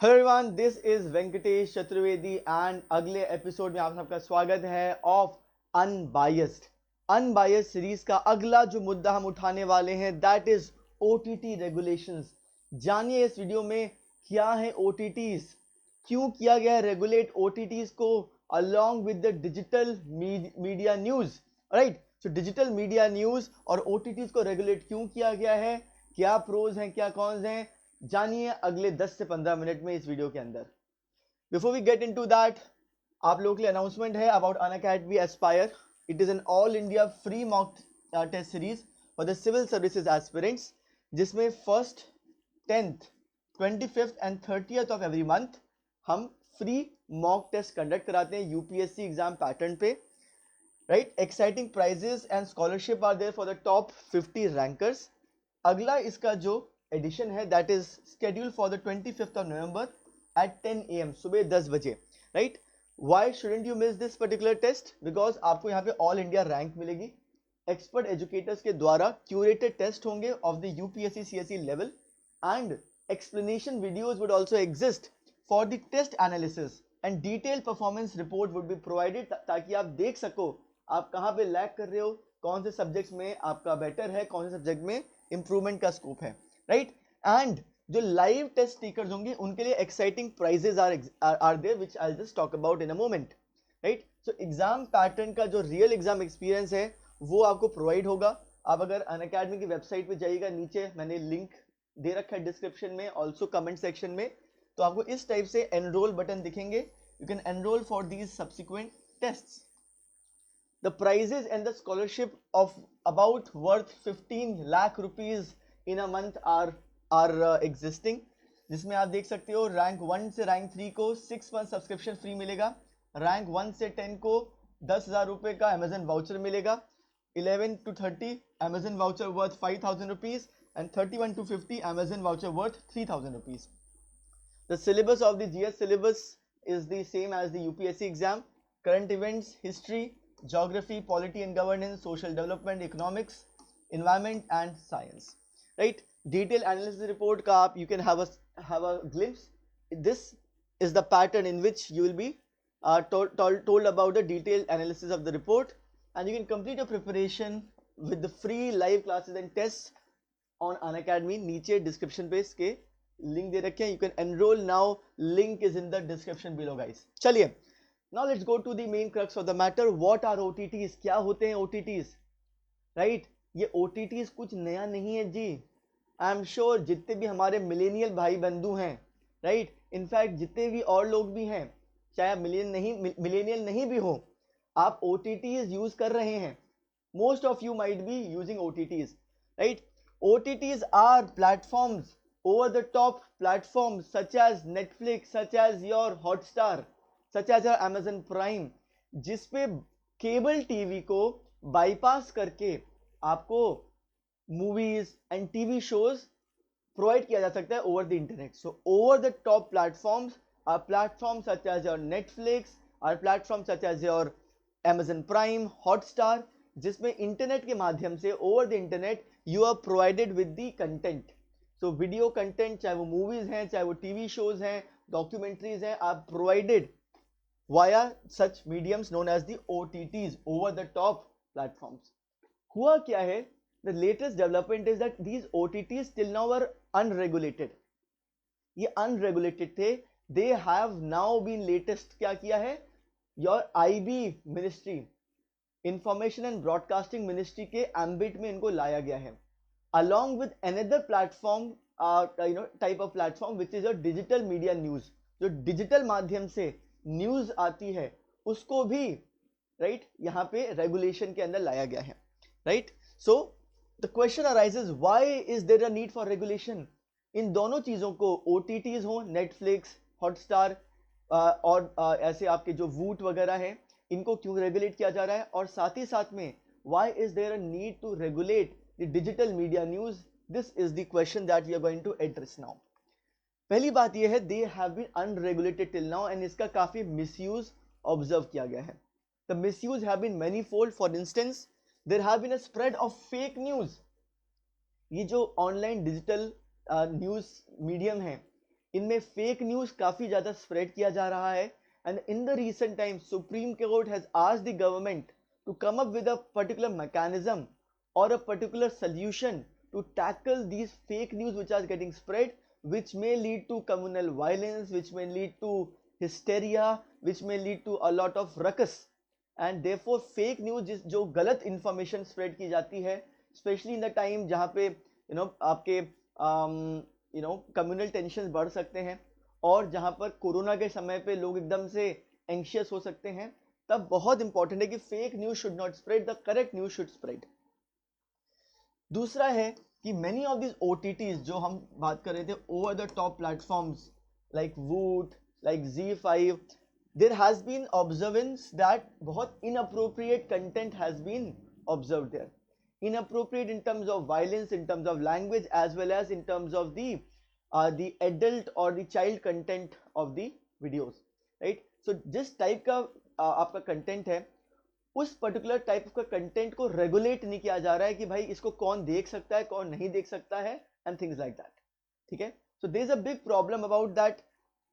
Hello everyone, this is Venkatesh Chaturvedi and अगले episode में आप सबका स्वागत है ऑफ अनबायस्ड। अनबायस्ड सीरीज का अगला जो मुद्दा हम उठाने वाले हैं दैट इज ओटीटी रेगुलेशंस। जानिए इस वीडियो में क्या है ओटीटीज, क्यों किया गया है रेगुलेट ओटीटीज को along with the digital media news. Right, so digital media news और ओटीटीज को रेगुलेट क्यों किया गया है, क्या प्रोज हैं क्या कॉन्स हैं, जानिए अगले 10 से 15 मिनट में इस वीडियो के अंदर। Before we get into that, आप लोगों के लिए अनाउंसमेंट है about Unacademy Aspire. It is an all India free mock test series for the civil services aspirants, जिसमें first 10th 25th and 30th of every month हम free mock test conduct कराते हैं UPSC exam pattern पे। Right, exciting prizes and scholarship are there for the top 50 rankers. अगला इसका जो edition है that is schedule for the 25th of November at 10 AM, सुबह 10 बजे। Right, why shouldn't you miss this particular test? Because आपको यहाँ पे all India rank मिलेगी, एक्सपर्ट एजुकेटर्स के द्वारा क्यूरेटेड टेस्ट होंगे of the UPSC CSE level and explanation videos would also exist for the test analysis and detailed performance report would be provided ताकि आप देख सको आप कहाँ पे लैग कर रहे हो, कौन से सब्जेक्ट्स में आपका बेटर है, कौन से सब्जेक्ट में इंप्रूवमेंट का स्कोप है। राइट, एंड जो लाइव टेस्ट टेकर्स होंगे उनके लिए exciting prizes are there which I will just talk about in a moment. Right, so exam pattern का जो रियल एग्जाम एक्सपीरियंस है वो आपको प्रोवाइड होगा। आप अगर अनअकैडमी की वेबसाइट पे जाइएगा, नीचे मैंने लिंक दे रखा है डिस्क्रिप्शन में, ऑल्सो कमेंट सेक्शन में, तो आपको इस टाइप से एनरोल बटन दिखेंगे। You can enrol for these subsequent tests. The prizes and the scholarship of about worth 15 lakh rupees in a month are existing, जिसमें आप देख सकते हो रैंक 1 से रैंक 3 को 6 मंथ सब्सक्रिप्शन फ्री मिलेगा, रैंक 1 से 10 को 10,000 रुपए का अमेजन वाउचर मिलेगा, 11 to 30 Amazon voucher worth 5,000 rupees and 31 to 50 Amazon voucher worth 3,000 rupees. The syllabus of the GS syllabus is the same as the UPSC exam. Current events, history, geography, polity and governance, social development, economics, environment and science. Right? Detailed analysis report ka aap, you can have a glimpse. This is the pattern in which you will be told about the detailed analysis of the report, and you can complete your preparation with the free live classes and tests on Unacademy. नीचे description पे इसके link दे रखे हैं, you can enrol now, link is in the description below guys. चलिए, now let's go to the main crux of the matter, what are OTTs, क्या होते हैं ओटीटीज। राइट, ये ओटीटीज कुछ नया नहीं है जी। आई एम श्योर जितने भी हमारे मिलेनियल भाई बंधु हैं, राइट, इनफैक्ट जितने भी और लोग भी हैं, चाहे आप मिलेनियल नहीं भी हो, आप ओटीटीज यूज कर रहे हैं। Most of you might be using OTTs. Right, OTTs are platforms, over the top platforms such as Netflix, such as your Hotstar, such as your Amazon Prime, जिसपे केबल टीवी को bypass करके आपको movies and TV shows provide किया जा सकता है over the internet. So over the top platforms are platform such as your Netflix, or platform such as your Amazon Prime, Hotstar, जिसमें internet के माध्यम से over the internet you are provided with the content. So video content, चाहे वो movies हैं, चाहे वो TV shows हैं, डॉक्यूमेंट्रीज हैं, are provided via such mediums known as the OTTs, over the top platforms. हुआ क्या है, the latest development is that these OTTs till now are unregulated. ये अनरेगुलेटेड थे, they have now been latest क्या किया है, your IB ministry, information and broadcasting ministry के ambit में इनको लाया गया है, along with another platform, type of platform which is your digital media news, जो डिजिटल माध्यम से न्यूज आती है उसको भी राइट यहाँ पे रेगुलेशन के अंदर लाया गया है। Right, so the question arises, why is there a need for regulation? इन दोनों चीजों को, OTTs हो, नेटफ्लिक्स, हॉटस्टार और ऐसे आपके जो वूट वगैरह है, इनको क्यों रेगुलेट किया जा रहा है, और साथ ही साथ में why is there a need to regulate the digital media news? This is the question that we are going to address now. पहली बात यह है, they have been unregulated till now and इसका काफी मिसयूज ऑब्जर्व किया गया है। The misuse have been manifold. For instance, there have been a spread of fake news. ये जो ऑनलाइन डिजिटल न्यूज मीडियम है, इनमें फेक न्यूज काफी ज्यादा स्प्रेड किया जा रहा है, and in the recent time supreme court has asked the government to come up with a particular mechanism or a particular solution to tackle these fake news which are getting spread, which may lead to communal violence, which may lead to hysteria, which may lead to a lot of ruckus. And therefore fake news जो गलत information spread की जाती है, especially in the time जहाँ पे आपके communal tensions बढ़ सकते हैं, और जहाँ पर कोरोना के समय पे लोग एकदम से एंशियस हो सकते हैं, तब बहुत इंपॉर्टेंट है कि fake news should not spread, the correct news should spread. दूसरा है कि मेनी ऑफ दिस ओटीटीज जो हम बात कर रहे थे, over the top platforms like Voot, like Z5, there has been observance that बहुत inappropriate content has been observed there, inappropriate in terms of violence, in terms of language, as well as in terms of the adult or the child content of the videos, right? So जिस type का आपका content है, उस particular type का content को regulate नहीं किया जा रहा है कि भाई इसको कौन देख सकता है, कौन नहीं देख सकता है, एंड थिंग्स लाइक दैट, ठीक है? So there is a big problem about that.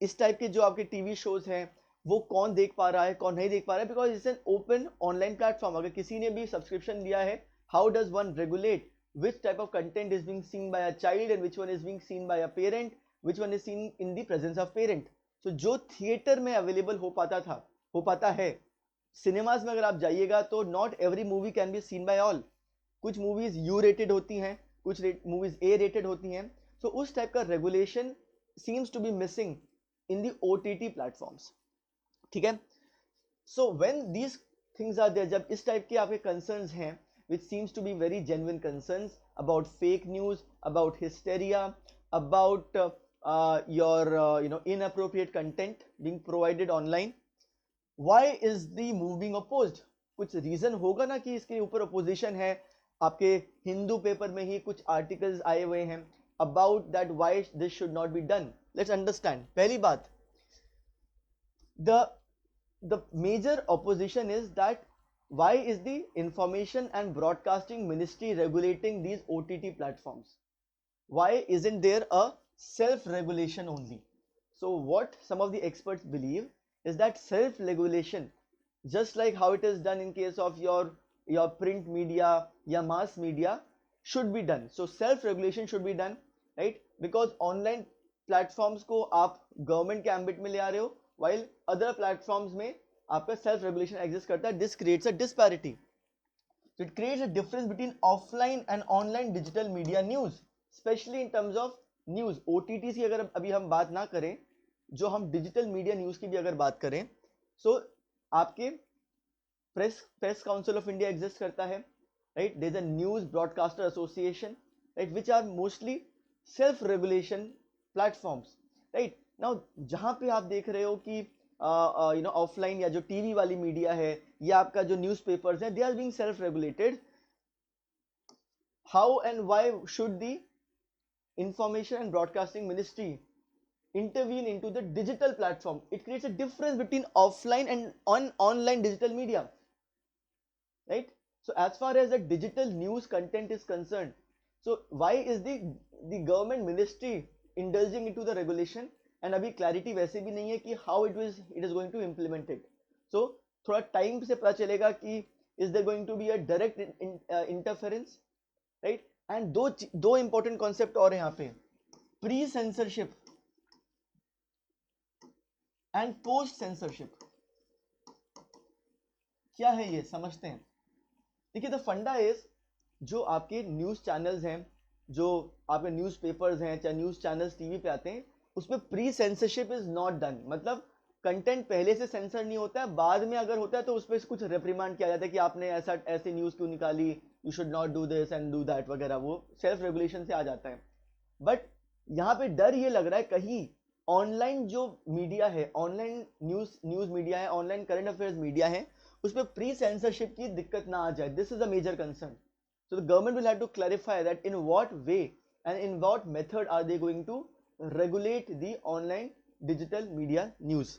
इस टाइप के जो आपके टीवी शोज हैं वो कौन देख पा रहा है, कौन नहीं देख पा रहा है, because it's an open online platform. अगर किसी ने भी सब्सक्रिप्शन लिया है, how does one regulate which type of content is being seen by a child and which one is being seen by a parent, which one is seen in the presence of parent? So जो theatre में available हो पाता है, cinemas में अगर आप जाइएगा तो not every movie can be seen by all. कुछ मूवीज यू रेटेड होती हैं, कुछ मूवीज ए रेटेड होती हैं। सो उस टाइप का regulation seems to be missing in the OTT platforms, ठीक है? So when these things are there, जब इस टाइप के आपके कंसर्न्स हैं which seems to be very genuine concerns about fake news, about hysteria, about your inappropriate content being provided online, why is the move being opposed? कुछ reason होगा ना कि इसके ऊपर अपोजिशन है। आपके हिंदू पेपर में ही कुछ आर्टिकल्स आए हुए हैं about that why this should not be done. Let's understand. पहली बात, the major opposition is that why is the Information and Broadcasting Ministry regulating these OTT platforms? Why isn't there a self-regulation only? So what some of the experts believe is that self-regulation, just like how it is done in case of your print media, your mass media, should be done. So self-regulation should be done, right? Because online platforms को आप government के ambit में ले आ रहे हो, while other platforms में आपका self regulation exist करता है। This creates a disparity, so it creates a difference between offline and online digital media news, specially in terms of news. OTT की अगर अभी हम बात ना करें, जो हम डिजिटल मीडिया न्यूज की भी अगर बात करें, सो आपके press council of India exist करता है, right? There is a news broadcaster association, right, which are mostly self regulation platforms, right? Now जहां पे आप देख रहे हो कि ऑफलाइन या जो टीवी वाली मीडिया है या आपका जो न्यूज़पेपर्स हैं, they are being self regulated. How and why should the information and broadcasting ministry intervene into the digital platform? It creates a difference between offline and online digital media, right? So as far as the digital news content is concerned, so why is the government ministry indulging into the regulation? And अभी clarity वैसे भी नहीं है कि how it is going to implement it. So थोड़ा time से पता चलेगा कि is there going to be a direct interference, right? And दो इंपॉर्टेंट कॉन्सेप्ट और यहाँ पे, pre censorship and post censorship. क्या है ये, समझते हैं। देखिए, द फंडा इज, जो आपके न्यूज चैनल्स हैं, जो आपके न्यूज पेपर्स हैं, चाहे न्यूज चैनल्स टीवी पे आते हैं, उसमें pre censorship is not done. मतलब कंटेंट पहले से सेंसर नहीं होता है, बाद में अगर होता है तो उस पर कुछ रिप्रीमांड किया जाता है कि आपने ऐसी न्यूज क्यों निकाली, you should not do this and do that वगैरह, वो सेल्फ रेगुलेशन से आ जाता है। बट यहाँ पे डर ये लग रहा है कहीं ऑनलाइन जो मीडिया है, ऑनलाइन न्यूज मीडिया है, ऑनलाइन करंट अफेयर्स मीडिया है, उस पर प्री सेंसरशिप की दिक्कत ना आ जाए। This is a major concern. So the government will have to clarify that in what way and in what method are they going to regulate the online digital media news.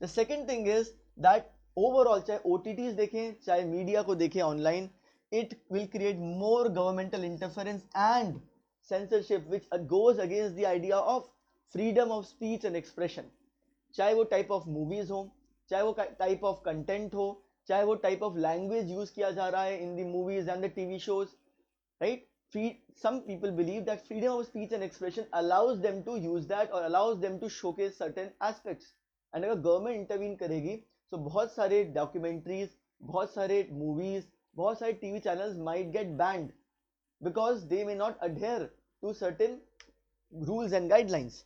The second thing is that overall, चाहे OTTs देखें, चाहे media को देखें online, it will create more governmental interference and censorship which goes against the idea of freedom of speech and expression, चाहे वो type of movies हो, चाहे वो टाइप ऑफ कंटेंट हो, चाहे वो टाइप ऑफ लैंग्वेज यूज किया जा रहा है in the movies and the TV shows, right? Some people believe that freedom of speech and expression allows them to use that or allows them to showcase certain aspects. And अगर government intervene करेगी तो बहुत सारे documentaries, बहुत सारे movies, बहुत सारे TV channels might get banned because they may not adhere to certain rules and guidelines.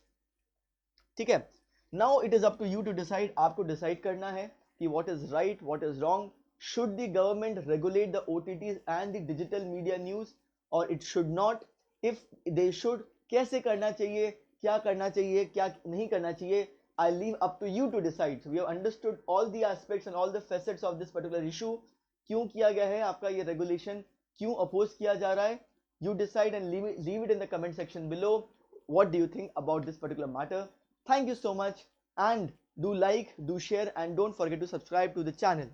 ठीक है, now it is up to you to decide. आपको डिसाइड करना है कि what is right, what is wrong. Should the government regulate the OTTs and the digital media news or it should not? If they should, कैसे करना चाहिए, क्या करना चाहिए, क्या नहीं करना चाहिए? I leave up to you to decide. So we have understood all the aspects and all the facets of this particular issue. क्यों किया गया है आपका ये रेगुलेशन, क्यों अपोज किया जा रहा है? You decide and leave it in the comment section below. What do you think about this particular matter? Thank you so much, and do like, do share, and don't forget to subscribe to the channel.